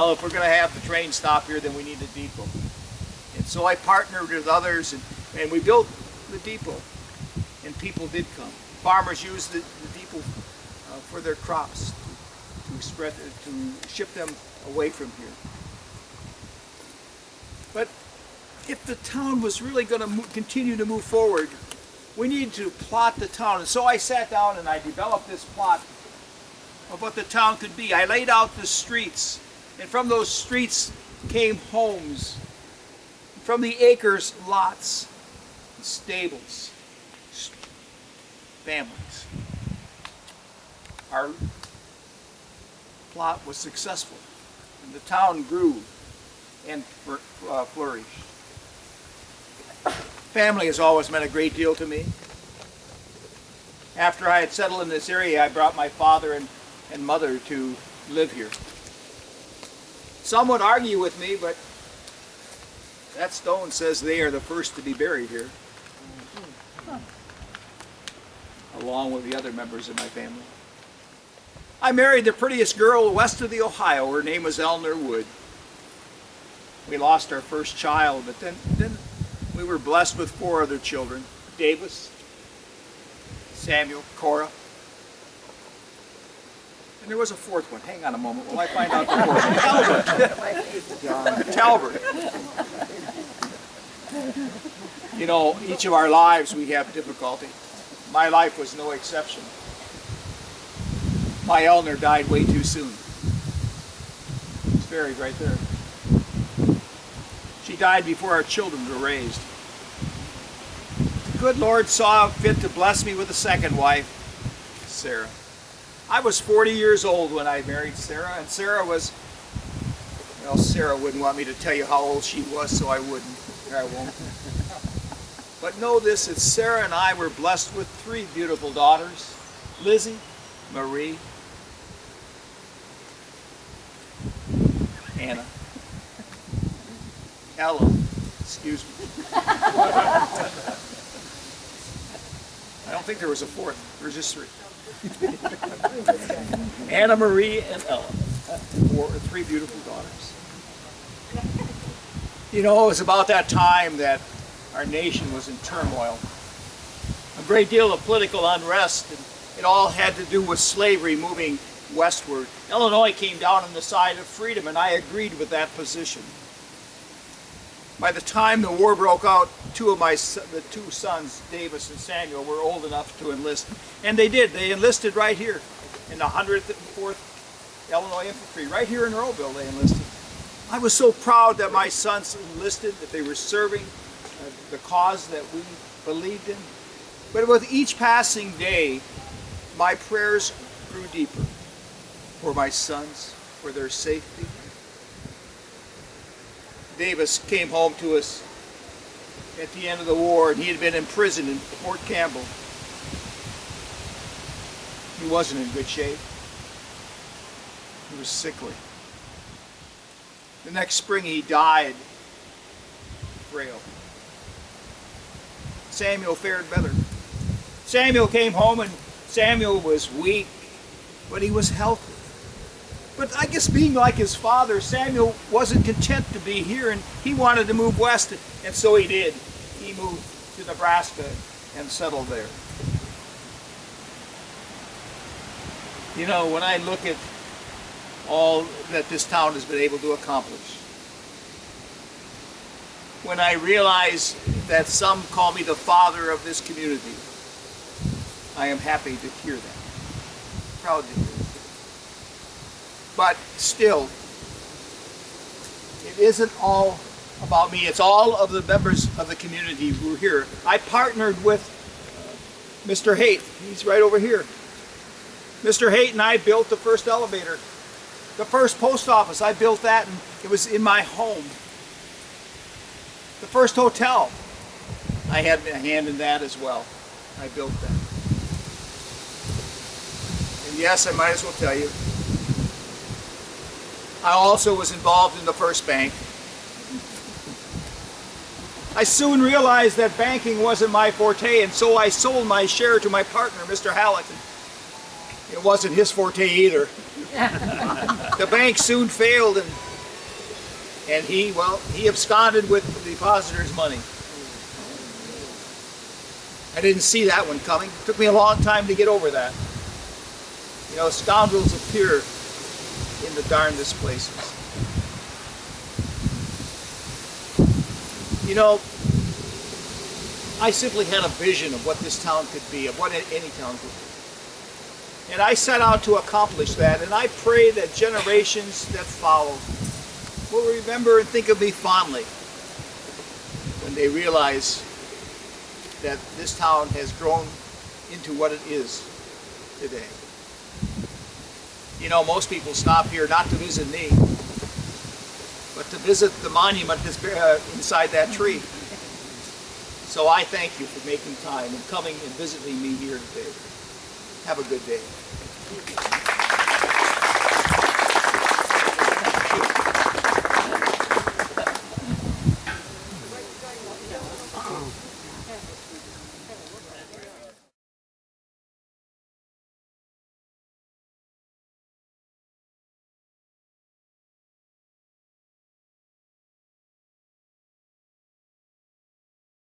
well, if we're going to have the train stop here, then we need a depot. And so I partnered with others, and we built the depot, and people did come. Farmers used the depot for their crops to ship them away from here. But if the town was really going to continue to move forward, we needed to plot the town. And so I sat down and I developed this plot of what the town could be. I laid out the streets, and from those streets came homes. From the acres, lots, stables, families. Our plot was successful, and the town grew and flourished. Family has always meant a great deal to me. After I had settled in this area, I brought my father and mother to live here. Some would argue with me, but that stone says they are the first to be buried here, along with the other members of my family. I married the prettiest girl west of the Ohio. Her name was Eleanor Wood. We lost our first child, but then we were blessed with 4 other children: Davis, Samuel, Cora, and there was a 4th one. Hang on a moment while I find out the 4th one. Talbert. You know, each of our lives we have difficulty. My life was no exception. My Eleanor died way too soon. It's buried right there. She died before our children were raised. The good Lord saw fit to bless me with a second wife, Sarah. I was 40 years old when I married Sarah, and Sarah was, well, Sarah wouldn't want me to tell you how old she was, so I wouldn't. I won't. But know this, that Sarah and I were blessed with 3 beautiful daughters: Lizzie, Marie, Anna, Ella, excuse me. I don't think there was a 4th. There was just 3. Anna, Marie, and Ella. 3 beautiful daughters. You know, it was about that time that our nation was in turmoil. A great deal of political unrest, and it all had to do with slavery moving westward. Illinois came down on the side of freedom, and I agreed with that position. By the time the war broke out, the 2 sons, Davis and Samuel, were old enough to enlist. And they did. They enlisted right here in the 104th Illinois Infantry. Right here in Earlville they enlisted. I was so proud that my sons enlisted, that they were serving the cause that we believed in. But with each passing day, my prayers grew deeper for my sons, for their safety. Davis came home to us at the end of the war, and he had been imprisoned in Fort Campbell. He wasn't in good shape. He was sickly. The next spring he died, frail. Samuel fared better. Samuel came home, and Samuel was weak, but he was healthy. But I guess being like his father, Samuel wasn't content to be here, and he wanted to move west, and so he did. He moved to Nebraska and settled there. You know, when I look at all that this town has been able to accomplish, when I realize that some call me the father of this community, I am happy to hear that. Proud to hear that. But still, it isn't all about me. It's all of the members of the community who are here. I partnered with Mr. Haight. He's right over here. Mr. Haight and I built the first elevator. The first post office, I built that, and it was in my home. The first hotel, I had a hand in that as well. I built that. And yes, I might as well tell you, I also was involved in the first bank. I soon realized that banking wasn't my forte, and so I sold my share to my partner, Mr. Halleck. It wasn't his forte either. The bank soon failed, and And he absconded with the depositor's money. I didn't see that one coming. It took me a long time to get over that. You know, scoundrels appear in the darndest places. You know, I simply had a vision of what this town could be, of what any town could be. And I set out to accomplish that, and I pray that generations that follow will remember and think of me fondly when they realize that this town has grown into what it is today. You know, most people stop here not to visit me, but to visit the monument that's inside that tree. So I thank you for making time and coming and visiting me here today. Have a good day.